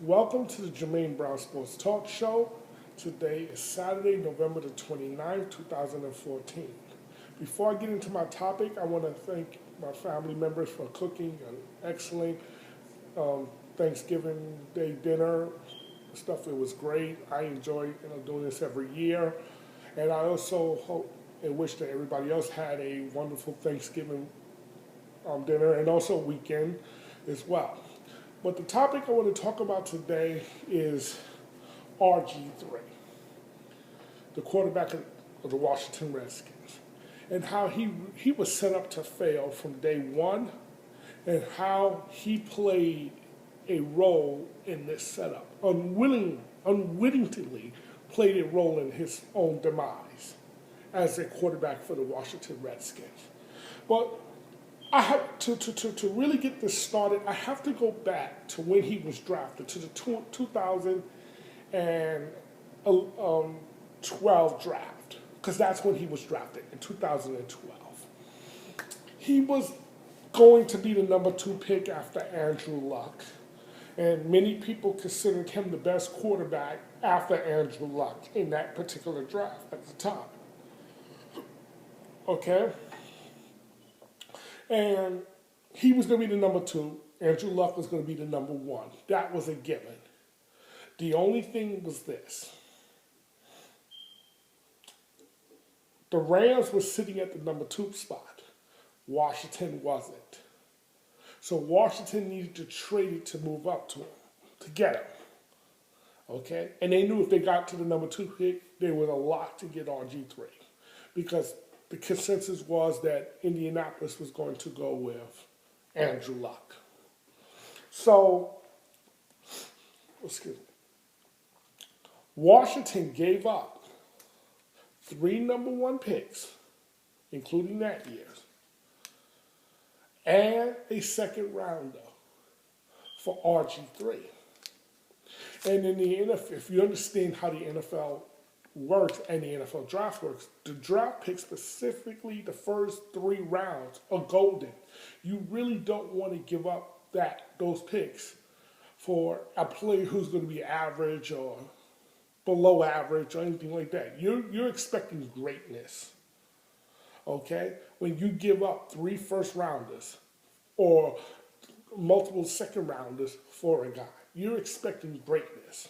Welcome to the Jermaine Brown Sports Talk Show. Today is Saturday, November the 29th, 2014. Before I get into my topic, I want to thank my family members for cooking an excellent Thanksgiving Day dinner. Stuff, it was great. I enjoy doing this every year. And I also hope and wish that everybody else had a wonderful Thanksgiving dinner and also weekend as well. But the topic I want to talk about today is RG3, the quarterback of the Washington Redskins, and how he was set up to fail from day one, and how he played a role in this setup, unwittingly played a role in his own demise as a quarterback for the Washington Redskins. But I have to really get this started. I have to go back to when he was drafted, to the 2012 draft, because that's when he was drafted, in 2012. He was going to be the number 2 pick after Andrew Luck, and many people considered him the best quarterback after Andrew Luck in that particular draft at the time. Okay? And he was going to be the number 2. Andrew Luck was going to be the number 1. That was a given. The only thing was this. The Rams were sitting at the number 2 spot. Washington wasn't. So Washington needed to trade it to move up to him, to get him. Okay? And they knew if they got to the number 2 pick, they would a lot to get RG3. Because the consensus was that Indianapolis was going to go with Andrew Luck. So, Washington gave up 3 number 1 picks, including that year's, and a second rounder for RG3. And in the NFL, if you understand how the NFL works and the NFL draft works, the draft pick, specifically the first 3 rounds, are golden. You really don't want to give up those picks for a player who's going to be average or below average or anything like that. You're expecting greatness. Okay? When you give up 3 first rounders or multiple second rounders for a guy, you're expecting greatness.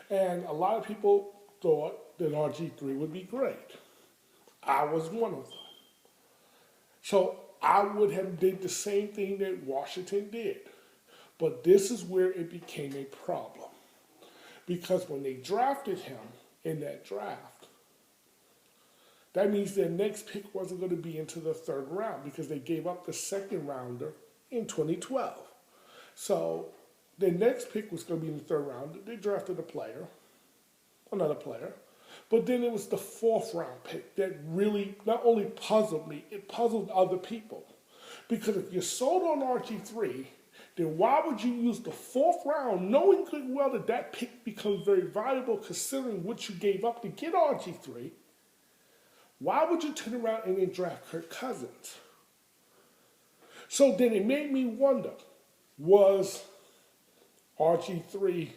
And a lot of people thought that RG3 would be great. I was one of them. So I would have did the same thing that Washington did. But this is where it became a problem. Because when they drafted him in that draft, that means their next pick wasn't going to be into the 3rd round because they gave up the second rounder in 2012. So their next pick was going to be in the 3rd round. They drafted another player. But then it was the 4th round pick that really not only puzzled me, it puzzled other people. Because if you're sold on RG3, then why would you use the 4th round, knowing good well that that pick becomes very valuable considering what you gave up to get RG3? Why would you turn around and then draft Kirk Cousins? So then it made me wonder, was RG3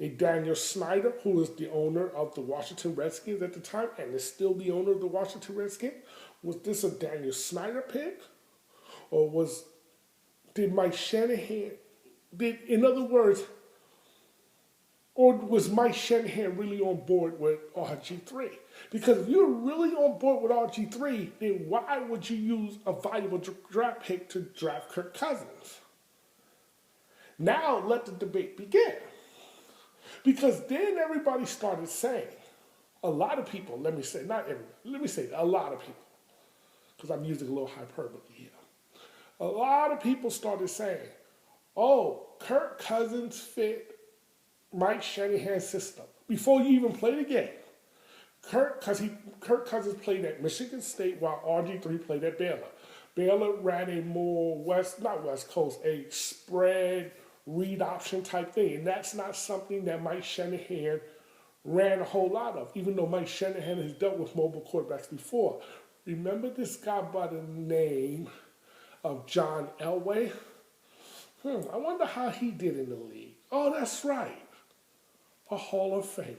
a Daniel Snyder, who was the owner of the Washington Redskins at the time and is still the owner of the Washington Redskins? Was this a Daniel Snyder pick? Or did Mike Shanahan, in other words, or was Mike Shanahan really on board with RG3? Because if you're really on board with RG3, then why would you use a valuable draft pick to draft Kirk Cousins? Now let the debate begin. Because then everybody started saying, a lot of people, let me say, not everybody, let me say a lot of people, because I'm using a little hyperbole here. A lot of people started saying, oh, Kirk Cousins fit Mike Shanahan's system before you even play the game. Kirk Cousins played at Michigan State while RG3 played at Baylor. Baylor ran a more a spread read option type thing. And that's not something that Mike Shanahan ran a whole lot of, even though Mike Shanahan has dealt with mobile quarterbacks before. Remember this guy by the name of John Elway? I wonder how he did in the league. Oh, that's right. A Hall of Famer.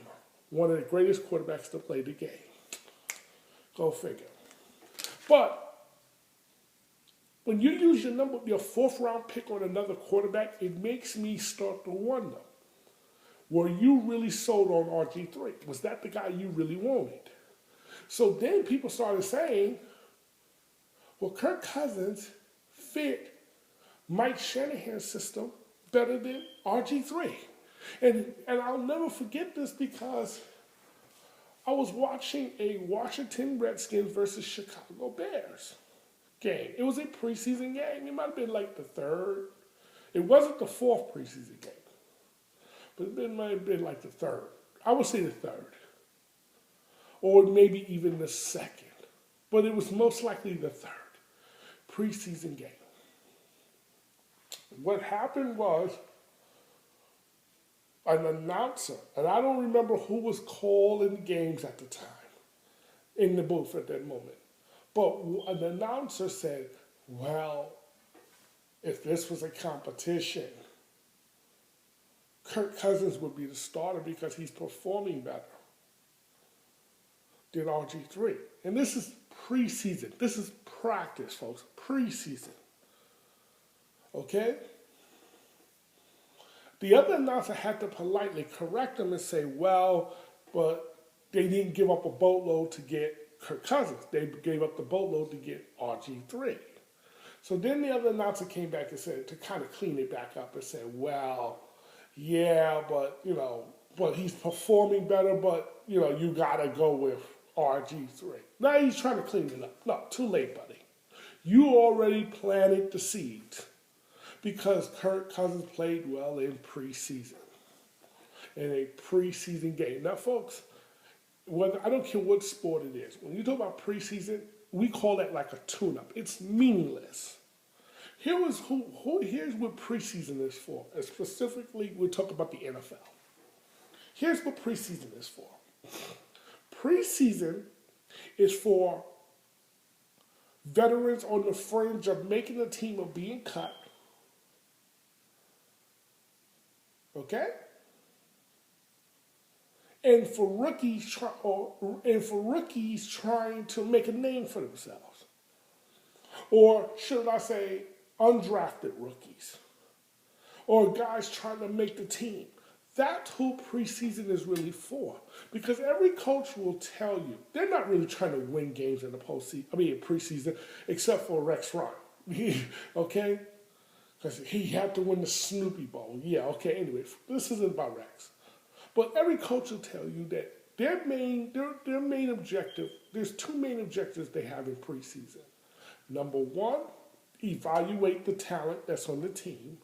One of the greatest quarterbacks to play the game. Go figure. But when you use your fourth round pick on another quarterback, it makes me start to wonder, were you really sold on RG3? Was that the guy you really wanted? So then people started saying, well, Kirk Cousins fit Mike Shanahan's system better than RG3. And I'll never forget this because I was watching a Washington Redskins versus Chicago Bears game. It was a preseason game. It might have been like the third. It wasn't the fourth preseason game, but it might have been like the third. I would say the third, or maybe even the second, but it was most likely the third preseason game. What happened was an announcer, and I don't remember who was calling the games at the time in the booth at that moment, but an announcer said, well, if this was a competition, Kirk Cousins would be the starter because he's performing better than RG3. And this is preseason. This is practice, folks. Preseason. Okay? The other announcer had to politely correct him and say, well, but they didn't give up a boatload to get Kirk Cousins. They gave up the boatload to get RG3. So then the other announcer came back and said, to kind of clean it back up and said, well, yeah, but, but he's performing better, but, you got to go with RG3. Now he's trying to clean it up. No, too late, buddy. You already planted the seeds because Kirk Cousins played well in preseason, in a preseason game. Now, folks, I don't care what sport it is. When you talk about preseason, we call that like a tune-up. It's meaningless. Here's what preseason is for. And specifically, we're talking about the NFL. Here's what preseason is for. Preseason is for veterans on the fringe of making a team or being cut. Okay? And for rookies trying to make a name for themselves. Or should I say undrafted rookies. Or guys trying to make the team. That's who preseason is really for. Because every coach will tell you, they're not really trying to win games in the preseason, except for Rex Ryan. Okay? Because he had to win the Snoopy Bowl. Yeah, okay, anyway, this isn't about Rex. But every coach will tell you that their main objective, there's two main objectives they have in preseason. Number one, evaluate the talent that's on the team.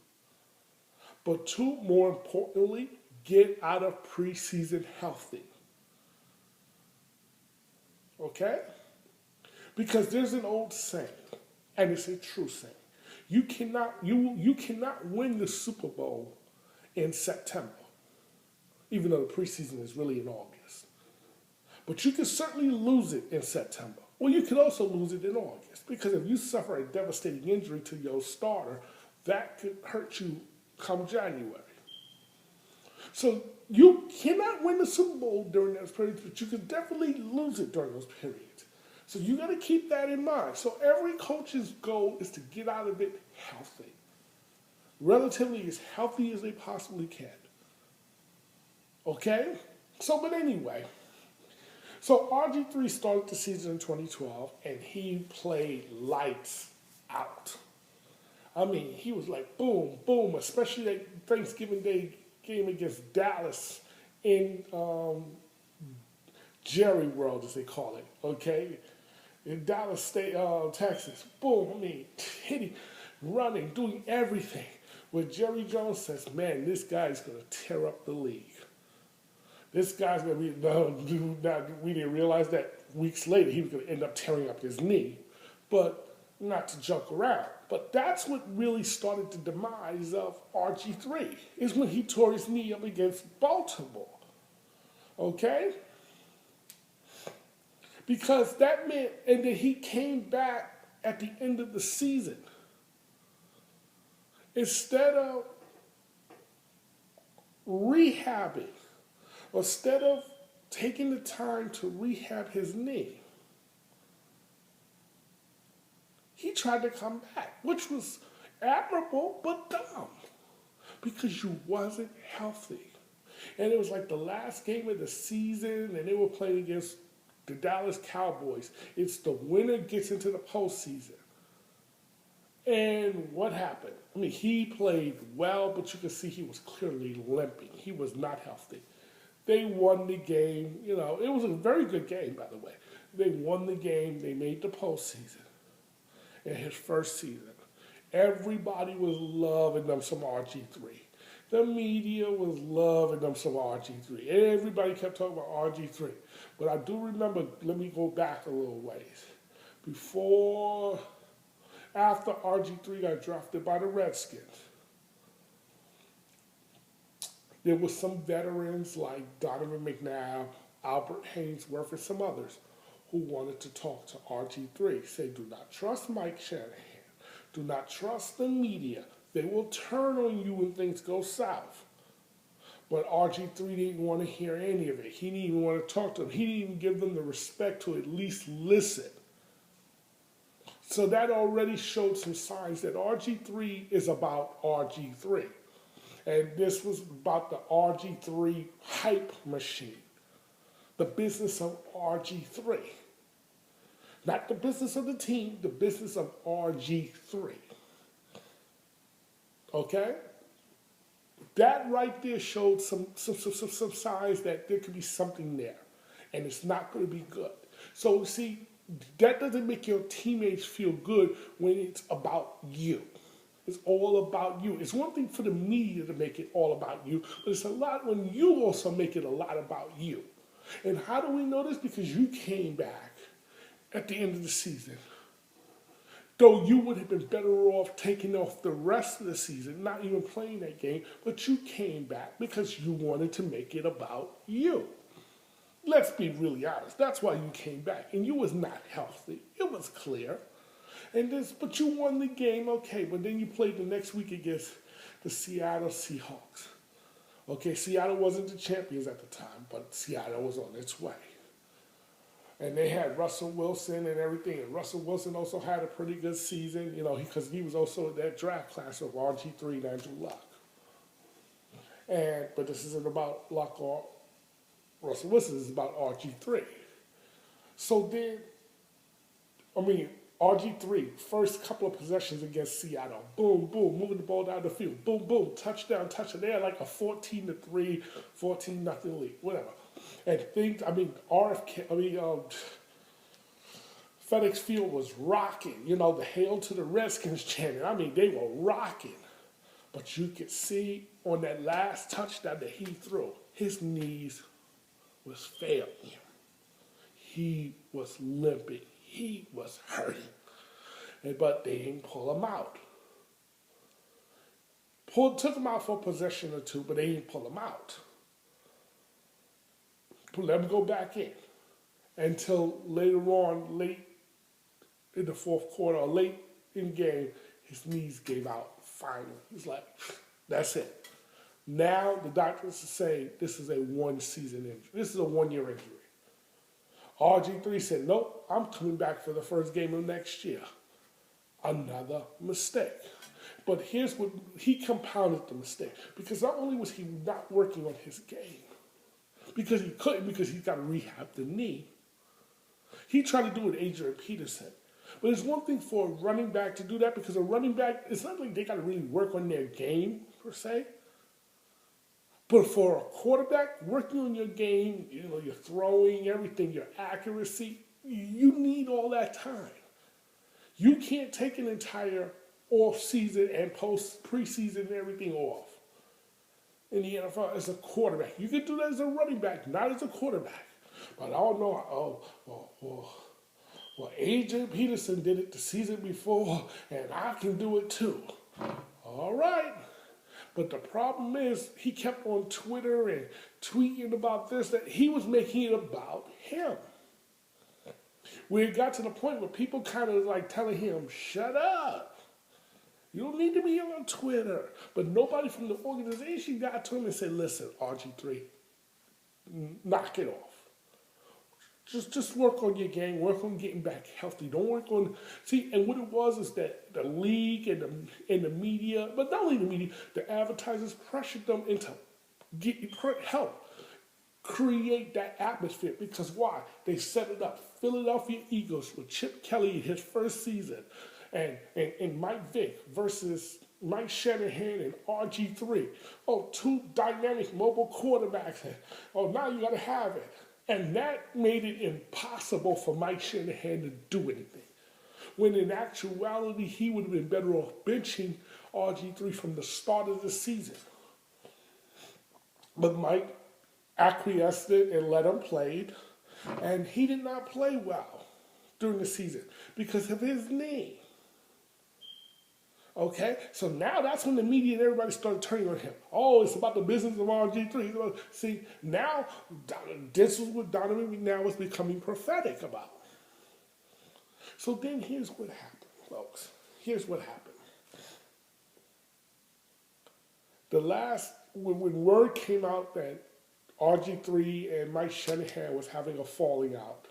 But two, more importantly, get out of preseason healthy. Okay? Because there's an old saying, and it's a true saying. You cannot win the Super Bowl in September, even though the preseason is really in August. But you can certainly lose it in September. Or you could also lose it in August. Because if you suffer a devastating injury to your starter, that could hurt you come January. So you cannot win the Super Bowl during those periods, but you can definitely lose it during those periods. So you got to keep that in mind. So every coach's goal is to get out of it healthy. Relatively as healthy as they possibly can. Okay? But anyway. So RG3 started the season in 2012, and he played lights out. I mean, he was like boom, boom, especially that Thanksgiving Day game against Dallas in Jerry World, as they call it, okay? In Dallas State, Texas. Boom, I mean, hitting, running, doing everything. Where Jerry Jones says, man, this guy's going to tear up the league. This guy's going to be, we didn't realize that weeks later he was going to end up tearing up his knee. But not to joke around. But that's what really started the demise of RG3, is when he tore his knee up against Baltimore. Okay? Because that meant, and then he came back at the end of the season. Instead of rehabbing, instead of taking the time to rehab his knee, he tried to come back, which was admirable but dumb because you wasn't healthy. And it was like the last game of the season, and they were playing against the Dallas Cowboys. It's the winner gets into the postseason. And what happened? I mean, he played well, but you could see he was clearly limping. He was not healthy. They won the game. You know, it was a very good game, by the way. They won the game. They made the postseason in his first season. Everybody was loving them some RG3. The media was loving them some RG3. Everybody kept talking about RG3. But I do remember, let me go back a little ways. After RG3 got drafted by the Redskins, there were some veterans like Donovan McNabb, Albert Hainsworth, and some others who wanted to talk to RG3. Say, do not trust Mike Shanahan. Do not trust the media. They will turn on you when things go south. But RG3 didn't want to hear any of it. He didn't even want to talk to them. He didn't even give them the respect to at least listen. So that already showed some signs that RG3 is about RG3. And this was about the RG3 hype machine. The business of RG3. Not the business of the team, the business of RG3. Okay? That right there showed some signs that there could be something there. And it's not going to be good. So, see, that doesn't make your teammates feel good when it's about you. It's all about you. It's one thing for the media to make it all about you, but it's a lot when you also make it a lot about you. And how do we know this? Because you came back at the end of the season. Though you would have been better off taking off the rest of the season, not even playing that game, but you came back because you wanted to make it about you. Let's be really honest. That's why you came back. And you was not healthy. It was clear. But you won the game, okay, but then you played the next week against the Seattle Seahawks. Okay, Seattle wasn't the champions at the time, but Seattle was on its way. And they had Russell Wilson and everything. And Russell Wilson also had a pretty good season, you know, because he was also in that draft class of RG3 and Andrew Luck. But this isn't about Luck or Russell Wilson. This is about RG3. So then, RG3, first couple of possessions against Seattle. Boom, boom, moving the ball down the field. Boom, boom, touchdown. They had like a 14-3, 14-0 lead, whatever. And FedEx Field was rocking. You know, the Hail to the Redskins chanting. They were rocking. But you could see on that last touchdown that he threw, his knees was failing him. He was limping. He was hurting. But they didn't pull him out. Took him out for a possession or two, but they didn't pull him out. Let him go back in. Until later on, late in the fourth quarter, or late in the game, his knees gave out finally. He's like, that's it. Now the doctors are saying this is a one-season injury. This is a one-year injury. RG3 said, nope, I'm coming back for the first game of next year. Another mistake. But here's what, he compounded the mistake. Because not only was he not working on his game, because he couldn't, because he's got to rehab the knee, he tried to do it with Adrian Peterson. But it's one thing for a running back to do that, because a running back, it's not like they got to really work on their game, per se. But for a quarterback, working on your game, you know, your throwing, everything, your accuracy, you need all that time. You can't take an entire off season and preseason and everything off in the NFL as a quarterback. You can do that as a running back, not as a quarterback. But I don't know. Well, Adrian Peterson did it the season before, and I can do it too. All right. But the problem is, he kept on Twitter and tweeting about this, that he was making it about him. Where it got to the point where people kind of like telling him, shut up. You don't need to be on Twitter. But nobody from the organization got to him and said, listen, RG3, knock it off. Just work on your game, work on getting back healthy. Don't work on, see, and what it was is that the league and the media, but not only the media, the advertisers pressured them into help create that atmosphere. Because why? They set it up. Philadelphia Eagles with Chip Kelly in his first season and Mike Vick versus Mike Shanahan and RG3. Oh, two dynamic mobile quarterbacks. Oh, now you got to have it. And that made it impossible for Mike Shanahan to do anything. When in actuality, he would have been better off benching RG3 from the start of the season. But Mike acquiesced it and let him play. And he did not play well during the season because of his knee. Okay, so now that's when the media and everybody started turning on him. Oh, it's about the business of RG3. See, now this is what Donovan McNabb was becoming prophetic about. So then here's what happened, folks. Here's what happened. When word came out that RG3 and Mike Shanahan was having a falling out,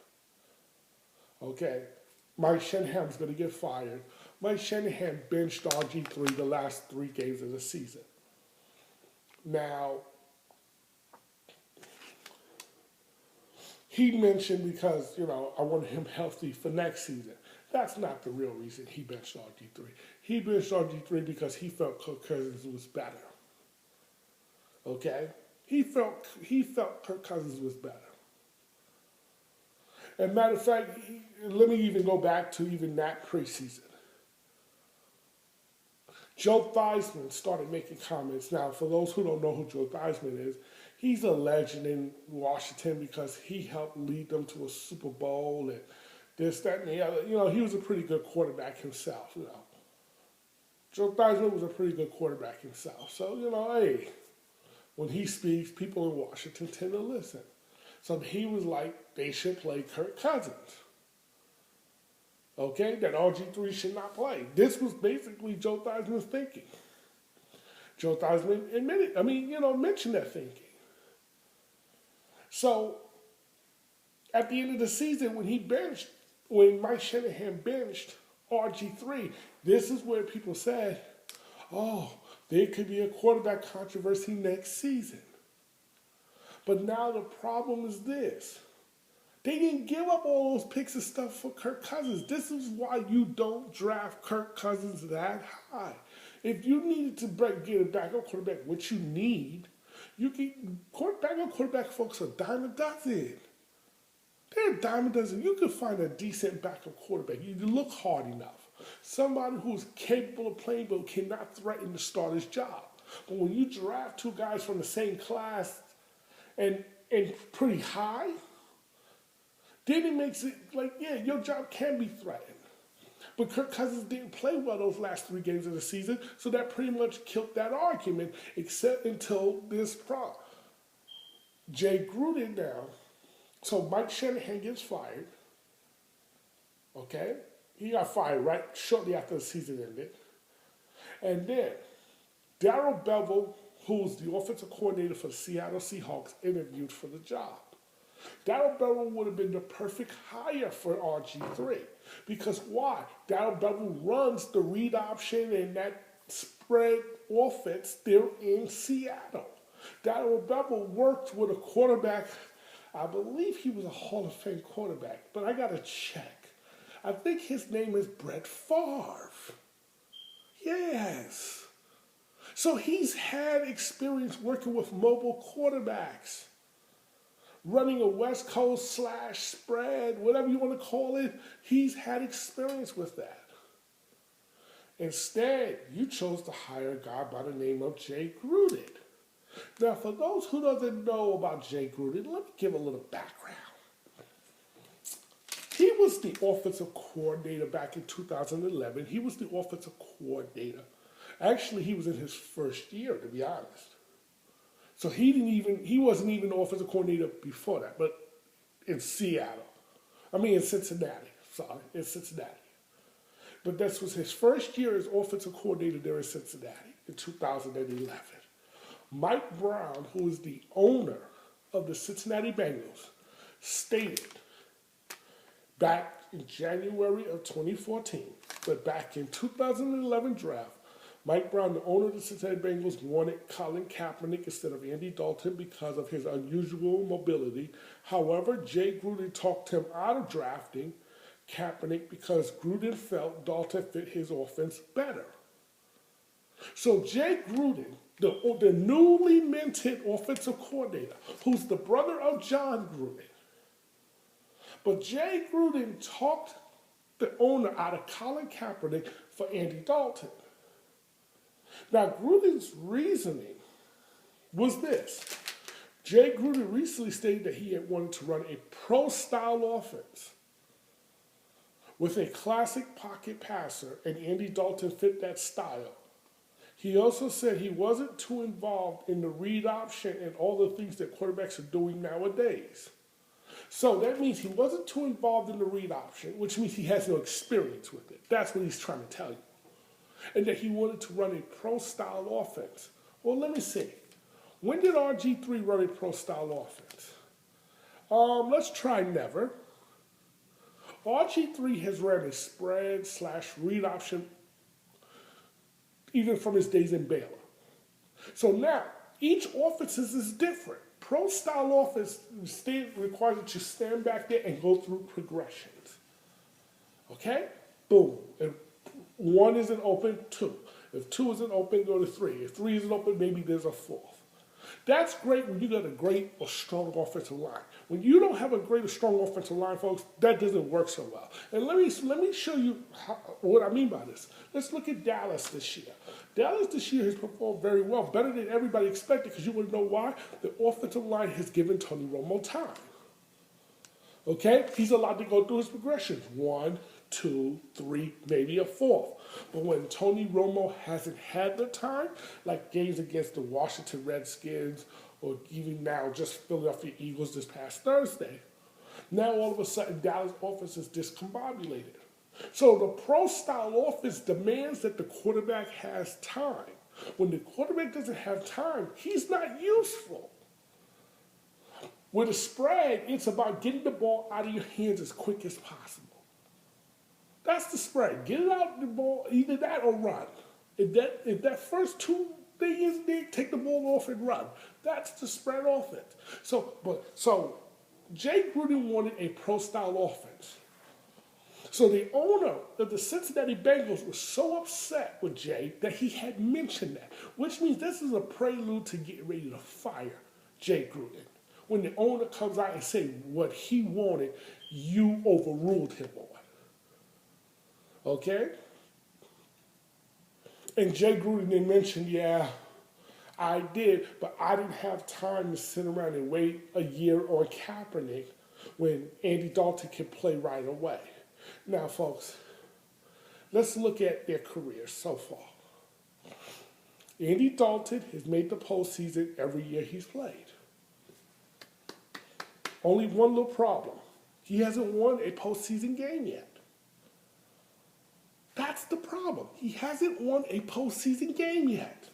okay, Mike Shanahan was going to get fired. Mike Shanahan benched RG3 the last 3 games of the season. Now, he mentioned because, I wanted him healthy for next season. That's not the real reason he benched RG3. He benched RG3 because he felt Kirk Cousins was better. Okay? He felt Kirk Cousins was better. As a matter of fact, let me even go back to even that preseason. Joe Theismann started making comments. Now, for those who don't know who Joe Theismann is, he's a legend in Washington because he helped lead them to a Super Bowl and this, that, and the other. He was a pretty good quarterback himself, Joe Theismann was a pretty good quarterback himself. So, hey, when he speaks, people in Washington tend to listen. So he was like, they should play Kirk Cousins. Okay, that RG3 should not play. This was basically Joe Theismann's thinking. Joe Theismann mentioned that thinking. So, at the end of the season, when Mike Shanahan benched RG3, this is where people said, oh, there could be a quarterback controversy next season. But now the problem is this. They didn't give up all those picks and stuff for Kirk Cousins. This is why you don't draft Kirk Cousins that high. If you needed to get a backup quarterback, which you need, you can backup quarterback folks are a dime a dozen. They're a dime a dozen. You can find a decent backup quarterback. You look hard enough. Somebody who's capable of playing but cannot threaten to start his job. But when you draft 2 guys from the same class and pretty high, then it makes it like, yeah, your job can be threatened. But Kirk Cousins didn't play well those last 3 games of the season, so that pretty much killed that argument, except until this problem. Jay Gruden now, so Mike Shanahan gets fired, okay? He got fired right shortly after the season ended. And then Darrell Bevell, who's the offensive coordinator for the Seattle Seahawks, interviewed for the job. Darrell Bevell would have been the perfect hire for RG3. Because why? Darrell Bevell runs the read option and that spread offense there in Seattle. Darrell Bevell worked with a quarterback, I believe he was a Hall of Fame quarterback, but I got to check. I think his name is Brett Favre. Yes. So he's had experience working with mobile quarterbacks. Running a West Coast / spread, whatever you want to call it, he's had experience with that. Instead, you chose to hire a guy by the name of Jay Gruden. Now, for those who doesn't know about Jay Gruden, let me give a little background. He was the offensive coordinator back in 2011. He was the offensive coordinator. Actually, he was in his first year, to be honest. So he wasn't even the offensive coordinator before that, but in Cincinnati. But this was his first year as offensive coordinator there in Cincinnati in 2011. Mike Brown, who is the owner of the Cincinnati Bengals, stated back in January of 2014 that back in 2011 draft, Mike Brown, the owner of the Cincinnati Bengals, wanted Colin Kaepernick instead of Andy Dalton because of his unusual mobility. However, Jay Gruden talked him out of drafting Kaepernick because Gruden felt Dalton fit his offense better. So Jay Gruden, the newly minted offensive coordinator, who's the brother of John Gruden, but Jay Gruden talked the owner out of Colin Kaepernick for Andy Dalton. Now, Gruden's reasoning was this. Jay Gruden recently stated that he had wanted to run a pro-style offense with a classic pocket passer, and Andy Dalton fit that style. He also said he wasn't too involved in the read option and all the things that quarterbacks are doing nowadays. So that means he wasn't too involved in the read option, which means he has no experience with it. That's what he's trying to tell you. And that he wanted to run a pro-style offense. Well, let me see. When did RG3 run a pro-style offense? Let's try never. RG3 has ran a spread/read option even from his days in Baylor. So now, each offense is different. Pro-style offense requires that you stand back there and go through progressions. Okay? Boom. If one isn't open, two. If two isn't open, go to three. If three isn't open, maybe there's a fourth. That's great when you got a great or strong offensive line. When you don't have a great or strong offensive line, folks, that doesn't work so well. And let me show you what I mean by this. Let's look at Dallas this year. Dallas this year has performed very well, better than everybody expected, because you want to know why? The offensive line has given Tony Romo time. Okay? He's allowed to go through his progressions. 1, 2, 3, maybe a fourth. But when Tony Romo hasn't had the time, like games against the Washington Redskins or even now just Philadelphia Eagles this past Thursday, now all of a sudden Dallas offense is discombobulated. So the pro-style offense demands that the quarterback has time. When the quarterback doesn't have time, he's not useful. With a spread, it's about getting the ball out of your hands as quick as possible. That's the spread. Get it out of the ball, either that or run. If that first two thing is there, take the ball off and run. That's the spread offense. So Jay Gruden wanted a pro-style offense. So the owner of the Cincinnati Bengals was so upset with Jay that he had mentioned that, which means this is a prelude to get ready to fire Jay Gruden. When the owner comes out and say what he wanted, you overruled him on. Okay? And Jay Gruden then mentioned, yeah, I did, but I didn't have time to sit around and wait a year on Kaepernick when Andy Dalton can play right away. Now, folks, let's look at their careers so far. Andy Dalton has made the postseason every year he's played. Only one little problem. He hasn't won a postseason game yet. That's the problem. He hasn't won a postseason game yet.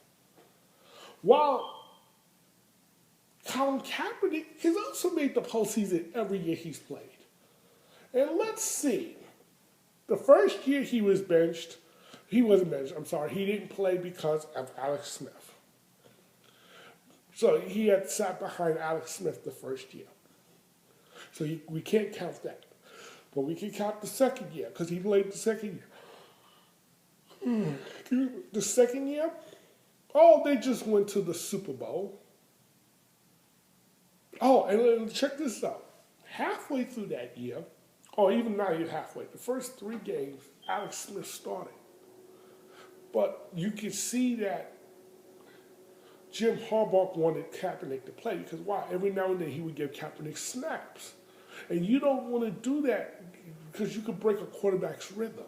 While Colin Kaepernick has also made the postseason every year he's played. And let's see. The first year he was benched, he didn't play because of Alex Smith. So he had sat behind Alex Smith the first year. So we can't count that. But we can count the second year, because he played the second year. The second year, they just went to the Super Bowl. And check this out. Halfway through that year, even not even halfway, the first 3 games, Alex Smith started. But you can see that Jim Harbaugh wanted Kaepernick to play, because why? Every now and then he would give Kaepernick snaps. And you don't want to do that because you could break a quarterback's rhythm.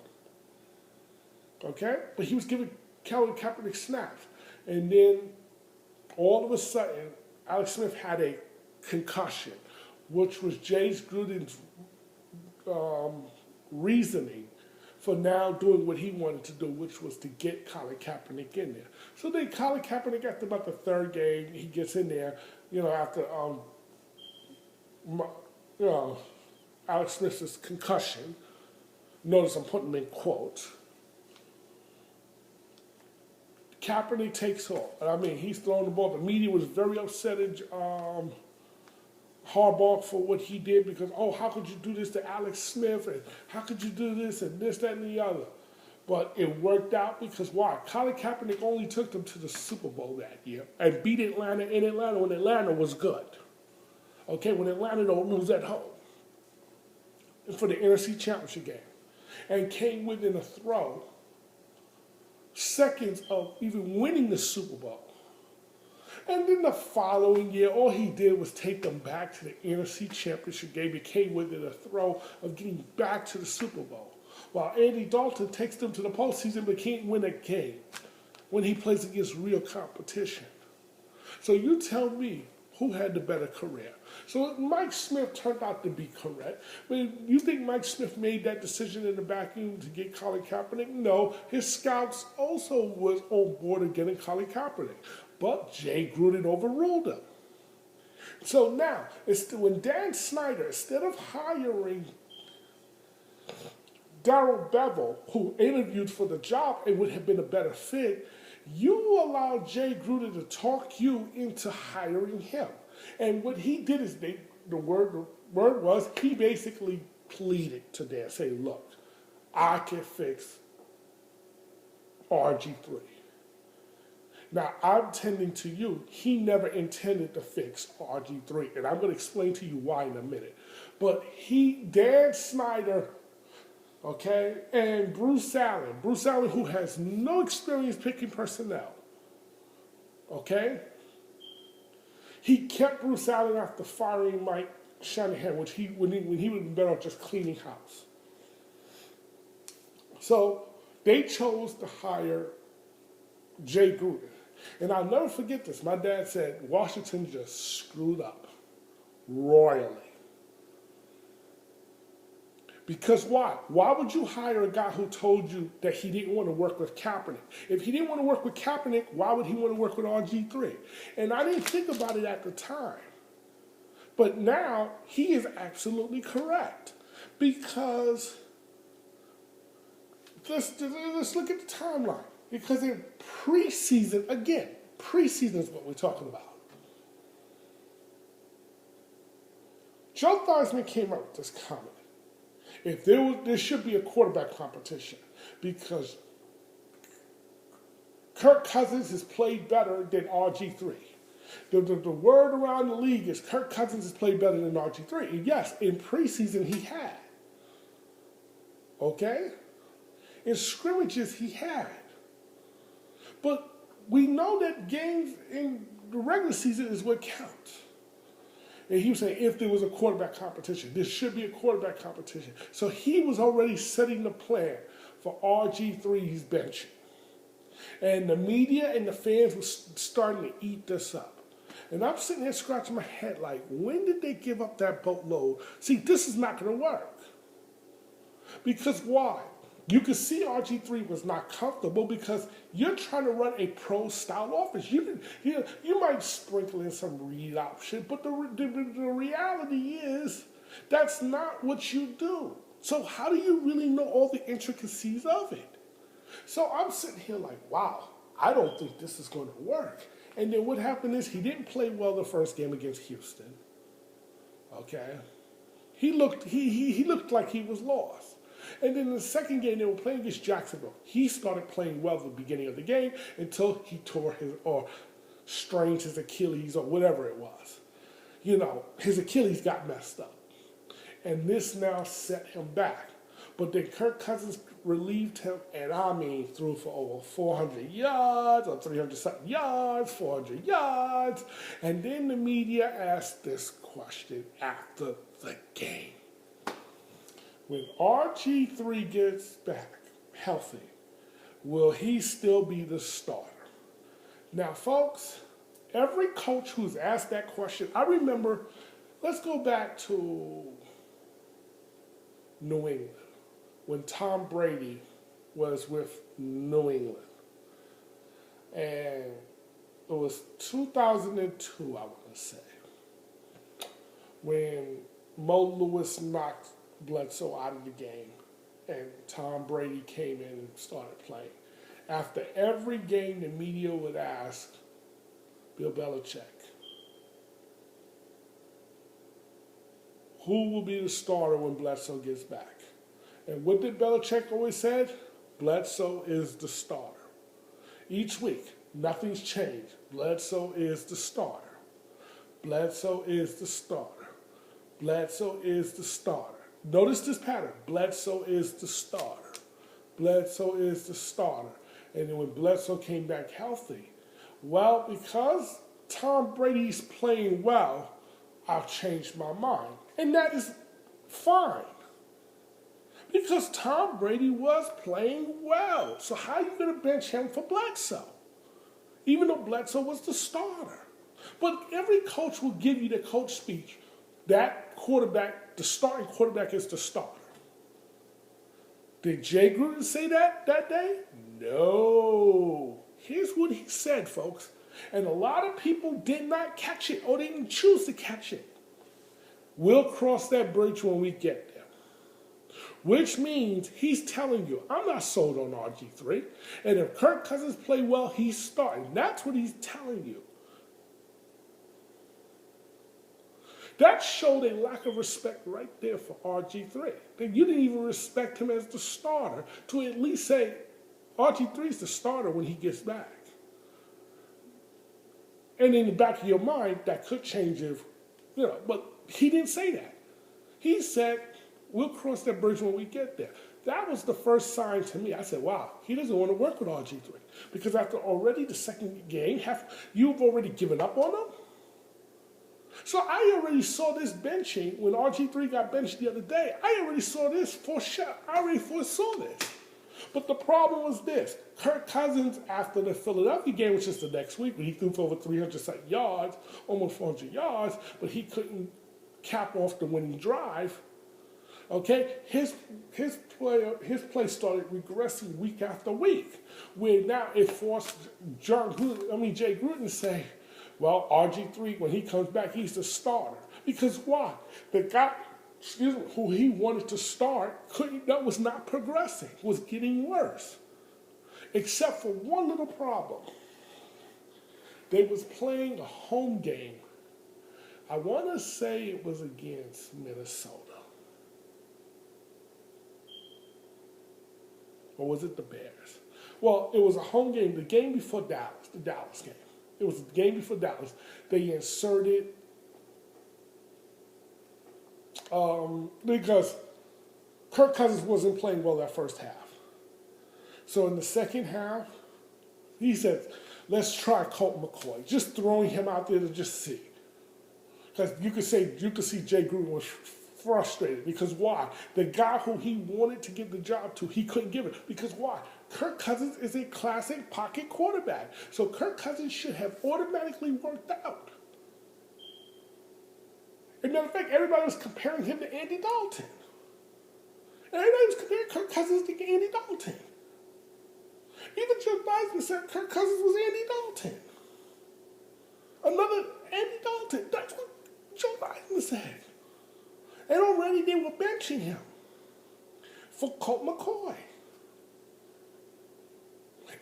Okay? But he was giving Colin Kaepernick snaps. And then all of a sudden, Alex Smith had a concussion, which was Jay Gruden's reasoning for now doing what he wanted to do, which was to get Colin Kaepernick in there. So then Colin Kaepernick, after about the third game, he gets in there, after Alex Smith's concussion. Notice I'm putting them in quotes. Kaepernick takes off. I mean, he's throwing the ball. The media was very upset at Harbaugh for what he did because, how could you do this to Alex Smith? And how could you do this and this, that, and the other? But it worked out because why? Colin Kaepernick only took them to the Super Bowl that year and beat Atlanta in Atlanta when Atlanta was good. Okay, when Atlanta don't lose at home. For the NFC Championship game. And came within a throw, seconds of even winning the Super Bowl. And then the following year, all he did was take them back to the NFC Championship game. It came within a throw of getting back to the Super Bowl. While Andy Dalton takes them to the postseason but can't win a game when he plays against real competition. So you tell me who had the better career. So Mike Smith turned out to be correct. But you think Mike Smith made that decision in the vacuum to get Colin Kaepernick? No, his scouts also was on board of getting Colin Kaepernick. But Jay Gruden overruled him. So now, when Dan Snyder, instead of hiring Darrell Bevell, who interviewed for the job and would have been a better fit, you allowed Jay Gruden to talk you into hiring him. And what he did is, the word was, he basically pleaded to Dan, say, look, I can fix RG3. Now, I'm tending to you, he never intended to fix RG3, and I'm going to explain to you why in a minute. But Dan Snyder, okay, and Bruce Allen, who has no experience picking personnel, okay, he kept Bruce Allen after firing Mike Shanahan, when he would have been better off just cleaning house. So they chose to hire Jay Gruden. And I'll never forget this. My dad said Washington just screwed up royally. Because why? Why would you hire a guy who told you that he didn't want to work with Kaepernick? If he didn't want to work with Kaepernick, why would he want to work with RG3? And I didn't think about it at the time. But now he is absolutely correct. Because let's look at the timeline. Because in preseason, again, preseason is what we're talking about. Joe Theismann came up with this comment. If there should be a quarterback competition because Kirk Cousins has played better than RG3. The word around the league is Kirk Cousins has played better than RG3. And yes, in preseason he had. Okay? In scrimmages he had. But we know that games in the regular season is what counts. And he was saying if there was a quarterback competition, there should be a quarterback competition. So he was already setting the plan for RG3's benching. And the media and the fans were starting to eat this up. And I'm sitting there scratching my head like, when did they give up that boatload? See, this is not going to work. Because why? You could see RG3 was not comfortable because you're trying to run a pro-style offense. You might sprinkle in some read option, but the reality is that's not what you do. So how do you really know all the intricacies of it? So I'm sitting here like, wow, I don't think this is going to work. And then what happened is he didn't play well the first game against Houston. Okay? He looked like he was lost. And then in the second game, they were playing against Jacksonville. He started playing well at the beginning of the game until he tore or strained his Achilles or whatever it was. His Achilles got messed up. And this now set him back. But then Kirk Cousins relieved him, and threw for over 400 yards or 300-something yards, 400 yards. And then the media asked this question after the game. When RG3 gets back healthy, will he still be the starter? Now, folks, every coach who's asked that question, I remember, let's go back to New England. when Tom Brady was with New England. And it was 2002, I want to say, when Mo Lewis knocked Bledsoe out of the game and Tom Brady came in and started playing. After every game, the media would ask Bill Belichick, who will be the starter when Bledsoe gets back? And what did Belichick always said? Bledsoe is the starter. Each week, nothing's changed. Bledsoe is the starter. Bledsoe is the starter. Bledsoe is the starter. Notice this pattern. Bledsoe is the starter. Bledsoe is the starter. And then when Bledsoe came back healthy, well, because Tom Brady's playing well, I've changed my mind. And that is fine. Because Tom Brady was playing well. So how are you going to bench him for Bledsoe? Even though Bledsoe was the starter. But every coach will give you the coach speech. That quarterback, the starting quarterback is the starter. Did Jay Gruden say that day? No. Here's what he said, folks. And a lot of people did not catch it or didn't choose to catch it. We'll cross that bridge when we get there. Which means he's telling you, I'm not sold on RG3. And if Kirk Cousins play well, he's starting. That's what he's telling you. That showed a lack of respect right there for RG3. That you didn't even respect him as the starter to at least say RG3 is the starter when he gets back. And in the back of your mind, that could change if, but he didn't say that. He said, we'll cross that bridge when we get there. That was the first sign to me. I said, wow, he doesn't want to work with RG3. Because after already the second game, you've already given up on him? So I already saw this benching when RG3 got benched the other day. I already saw this for sure. I already foresaw this. But the problem was this. Kirk Cousins, after the Philadelphia game, which is the next week, when he threw for over 300 yards, almost 400 yards, but he couldn't cap off the winning drive. Okay, his play started regressing week after week, where now it forced Jay Gruden to say, well, RG3, when he comes back, he's the starter. Because why? The guy, who he wanted to start, that was not progressing, was getting worse. Except for one little problem. They was playing a home game. I want to say it was against Minnesota. Or was it the Bears? Well, it was a home game, the game before Dallas, the Dallas game. It was the game before Dallas. They inserted, because Kirk Cousins wasn't playing well that first half. So in the second half, he said, let's try Colt McCoy. Just throwing him out there to just see. Because you could see Jay Gruden was frustrated. Because why? The guy who he wanted to give the job to, he couldn't give it. Because why? Kirk Cousins is a classic pocket quarterback. So Kirk Cousins should have automatically worked out. As a matter of fact, everybody was comparing him to Andy Dalton. And everybody was comparing Kirk Cousins to Andy Dalton. Even Joe Biden said Kirk Cousins was Andy Dalton. Another Andy Dalton. That's what Joe Biden said. And already they were benching him for Colt McCoy.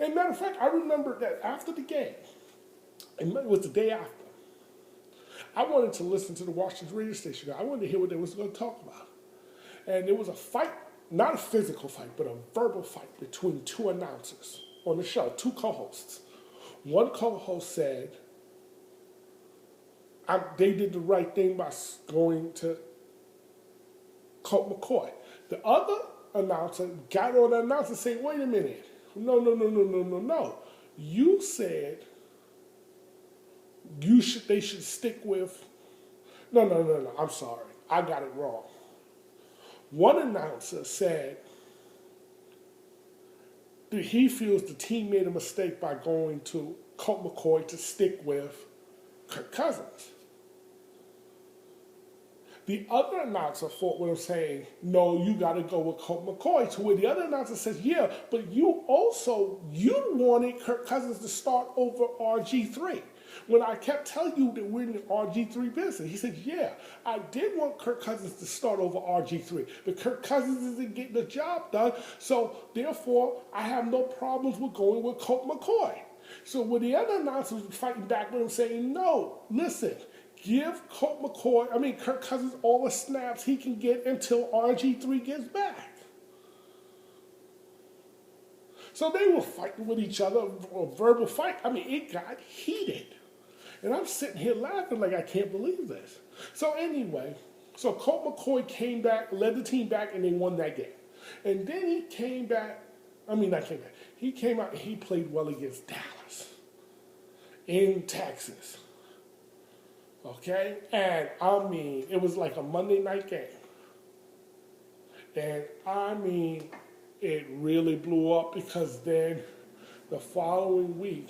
As a matter of fact, I remember that after the game, and it was the day after, I wanted to listen to the Washington radio station. I wanted to hear what they was going to talk about. And there was a fight, not a physical fight, but a verbal fight between two announcers on the show, two co-hosts. One co-host said, they did the right thing by going to Colt McCoy. The other announcer got on the announcer saying, wait a minute. No. You said they should stick with... No. I'm sorry. I got it wrong. One announcer said that he feels the team made a mistake by going to Colt McCoy to stick with Kirk Cousins. The other announcer fought with him saying, no, you got to go with Colt McCoy. To where the other announcer says, yeah, but you wanted Kirk Cousins to start over RG3. When I kept telling you that we're in the RG3 business, he said, yeah, I did want Kirk Cousins to start over RG3, but Kirk Cousins isn't getting the job done, so therefore I have no problems with going with Colt McCoy. So when the other announcers were fighting back with him saying, no, listen, give Kirk Cousins all the snaps he can get until RG3 gets back. So they were fighting with each other, a verbal fight. I mean, it got heated. And I'm sitting here laughing like I can't believe this. So anyway, so Colt McCoy came back, led the team back, and they won that game. And then he came back, he came out and he played well against Dallas in Texas. Okay? And I mean, it was like a Monday night game. And I mean, it really blew up because then the following week,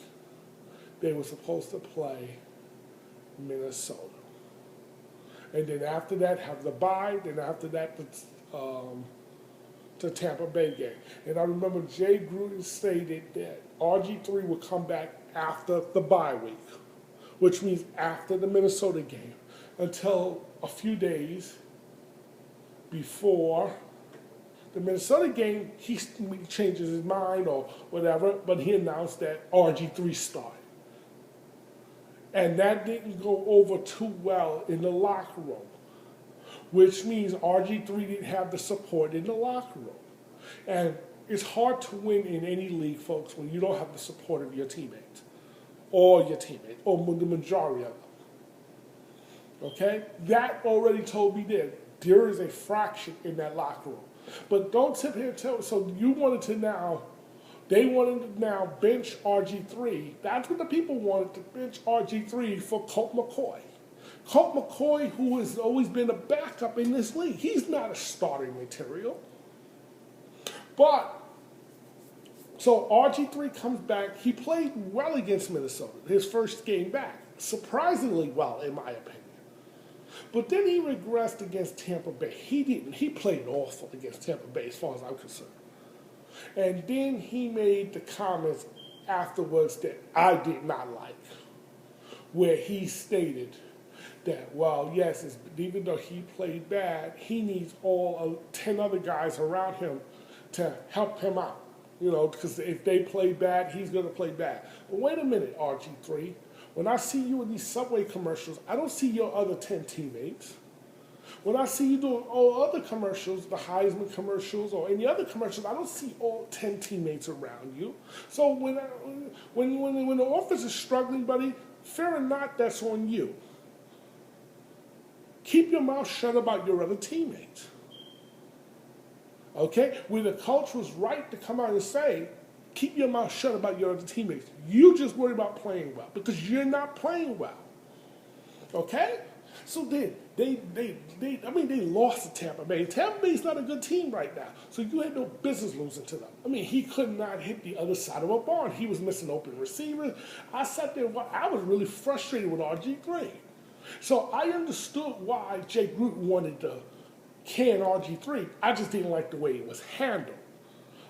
they were supposed to play Minnesota. And then after that, have the bye. Then after that, the Tampa Bay game. And I remember Jay Gruden stated that RG3 would come back after the bye week, which means after the Minnesota game, until a few days before the Minnesota game. He changes his mind or whatever, but he announced that RG3 started. And that didn't go over too well in the locker room, which means RG3 didn't have the support in the locker room. And it's hard to win in any league, folks, when you don't have the support of your teammates, or the majority of them. Okay? That already told me there is a fraction in that locker room. But don't sit here and tell me, so they wanted to now bench RG3. That's what the people wanted, to bench RG3 for Colt McCoy. Colt McCoy, who has always been a backup in this league, he's not a starting material. But, so RG3 comes back. He played well against Minnesota, his first game back. Surprisingly well, in my opinion. But then he regressed against Tampa Bay. He played awful against Tampa Bay as far as I'm concerned. And then he made the comments afterwards that I did not like, where he stated that, well, yes, even though he played bad, he needs all 10 other guys around him to help him out. Because if they play bad, he's going to play bad. But wait a minute, RG3. When I see you in these Subway commercials, I don't see your other 10 teammates. When I see you doing all other commercials, the Heisman commercials or any other commercials, I don't see all 10 teammates around you. So when the offense is struggling, buddy, fear or not, that's on you. Keep your mouth shut about your other teammates. Okay? When the coach was right to come out and say, keep your mouth shut about your other teammates. You just worry about playing well because you're not playing well. Okay? So then, they lost to Tampa Bay. Tampa Bay's not a good team right now. So you had no business losing to them. He could not hit the other side of a barn. He was missing open receivers. I sat there, I was really frustrated with RG3. So I understood why Jay Gruden wanted to can RG3. I just didn't like the way it was handled.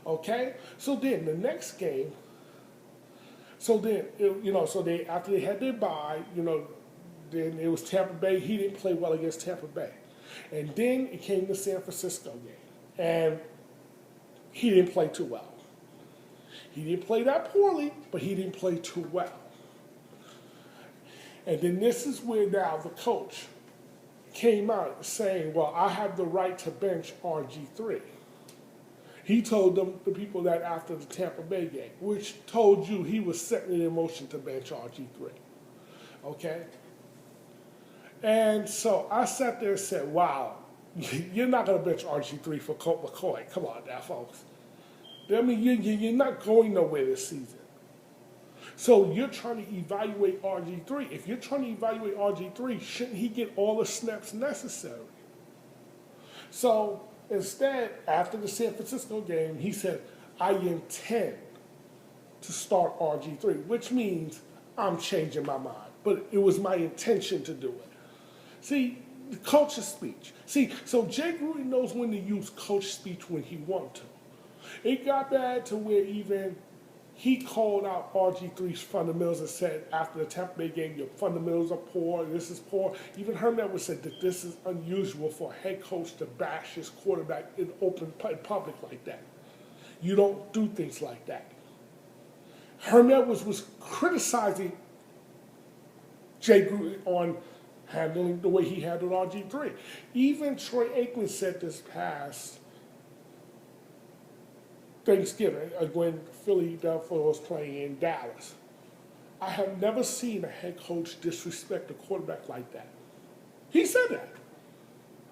Okay? So then the next game, after they had their bye, then it was Tampa Bay. He didn't play well against Tampa Bay. And then it came the San Francisco game. And he didn't play too well. He didn't play that poorly, but he didn't play too well. And then this is where now the coach came out saying, well, I have the right to bench RG3. He told the people that after the Tampa Bay game, which told you he was setting it in motion to bench RG3. Okay? And so I sat there and said, wow, you're not going to bench RG3 for Colt McCoy. Come on now, folks. You're not going nowhere this season. So you're trying to evaluate RG3. If you're trying to evaluate RG3, shouldn't he get all the snaps necessary? So instead, after the San Francisco game, he said, I intend to start RG3, which means I'm changing my mind. But it was my intention to do it. See, The coach's speech. See, so Jay Gruden knows when to use coach speech when he wants to. It got bad to where even he called out RG3's fundamentals and said after the Tampa Bay game, your fundamentals are poor, this is poor. Even Herm Edwards said that this is unusual for a head coach to bash his quarterback in open public like that. You don't do things like that. Herm Edwards was criticizing Jay Gruden on handling the way he handled RG3. Even Troy Aikman said this past Thanksgiving when Philadelphia was playing in Dallas. I have never seen a head coach disrespect a quarterback like that. He said that.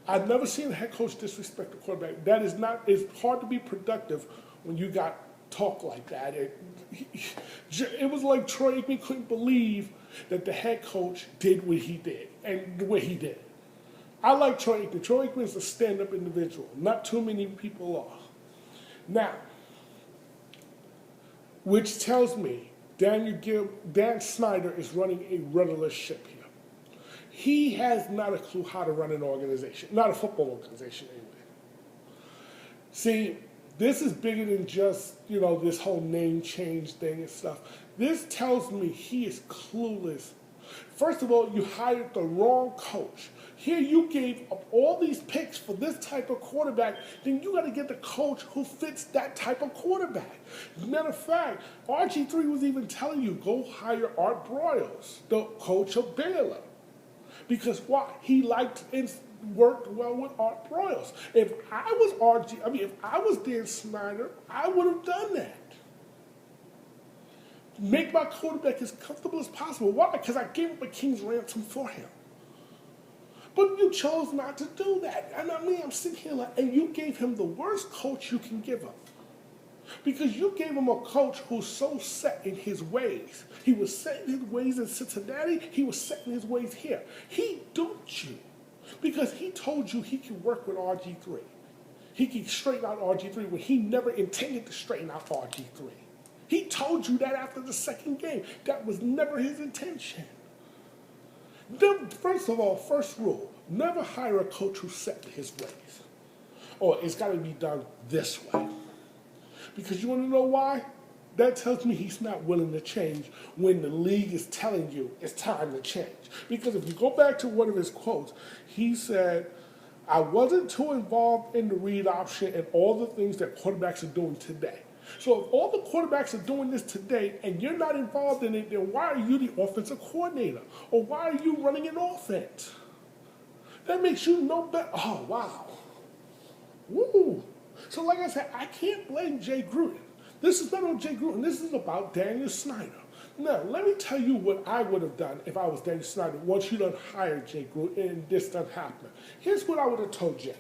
I've never seen a head coach disrespect a quarterback. That is not, it's hard to be productive when you got talk like that. It was like Troy Aikman couldn't believe that the head coach did what he did and the way he did. I like Troy Aikman. Troy Aikman is a stand-up individual. Not too many people are. Now, which tells me Dan Snyder is running a rudderless ship here. He has not a clue how to run an organization, not a football organization anyway. See, this is bigger than just, this whole name change thing and stuff. This tells me he is clueless. First of all, you hired the wrong coach. Here you gave up all these picks for this type of quarterback, then you got to get the coach who fits that type of quarterback. Matter of fact, RG3 was even telling you, go hire Art Broyles, the coach of Baylor. Because why? He liked and worked well with Art Broyles. If I was Dan Snyder, I would have done that. Make my quarterback as comfortable as possible. Why? Because I gave up a king's ransom for him. But you chose not to do that. And I'm sitting here like, and you gave him the worst coach you can give him. Because you gave him a coach who's so set in his ways. He was set in his ways in Cincinnati. He was set in his ways here. He duped you because he told you he could work with RG3. He could straighten out RG3 when he never intended to straighten out RG3. He told you that after the second game. That was never his intention. First of all, first rule, never hire a coach who's set in his ways. Or it's got to be done this way. Because you want to know why? That tells me he's not willing to change when the league is telling you it's time to change. Because if you go back to one of his quotes, he said, I wasn't too involved in the read option and all the things that quarterbacks are doing today. So if all the quarterbacks are doing this today and you're not involved in it, then why are you the offensive coordinator? Or why are you running an offense? That makes you no better. Oh, wow. Woo. So like I said, I can't blame Jay Gruden. This is not on Jay Gruden. This is about Daniel Snyder. Now, let me tell you what I would have done if I was Daniel Snyder once you done hired Jay Gruden and this done happened. Here's what I would have told Jay.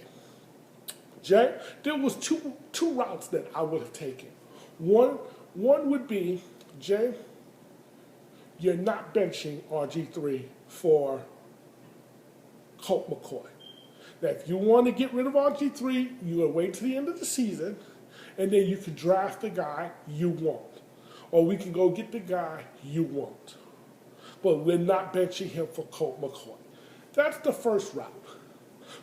Jay, there was two routes that I would have taken. One would be, Jay, you're not benching RG3 for Colt McCoy. Now, if you want to get rid of RG3, you're going to wait till the end of the season, and then you can draft the guy you want. Or we can go get the guy you want. But we're not benching him for Colt McCoy. That's the first route.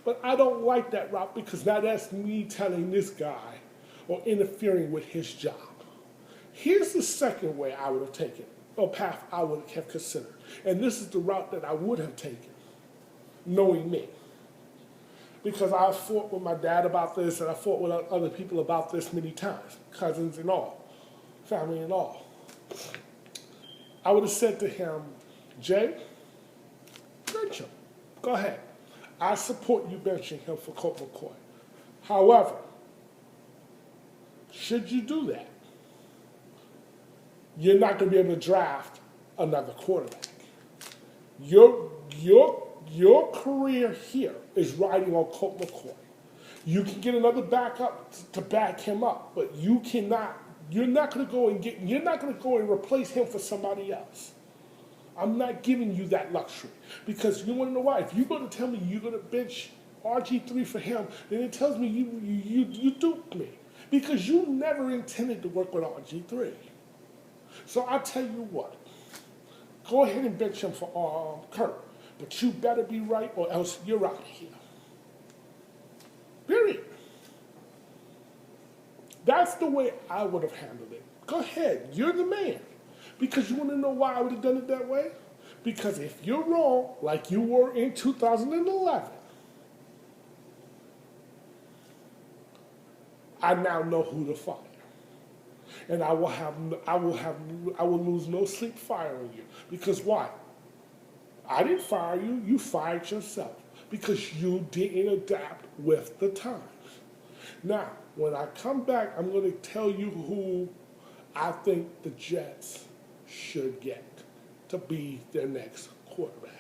But I don't like that route because now that's me telling this guy or interfering with his job. Here's the second way I would have taken, or path I would have considered. And this is the route that I would have taken, knowing me. Because I fought with my dad about this, and I fought with other people about this many times, cousins and all, family and all. I would have said to him, Jay, bench him. Go ahead. I support you benching him for Colt McCoy. However, should you do that, you're not going to be able to draft another quarterback. Your career here is riding on Colt McCoy. You can get another backup to back him up, but you're not going to go and replace him for somebody else. I'm not giving you that luxury. Because you want to know why? If you're going to tell me you're going to bench RG3 for him, then it tells me you duped me. Because you never intended to work with RG3. So I'll tell you what. Go ahead and bench him for Kurt. But you better be right or else you're out of here. Period. That's the way I would have handled it. Go ahead, you're the man. Because you want to know why I would have done it that way? Because if you're wrong, like you were in 2011, I now know who to fire. And I will lose no sleep firing you. Because why? I didn't fire you, you fired yourself. Because you didn't adapt with the times. Now, when I come back, I'm going to tell you who I think the Jets should get to be their next quarterback.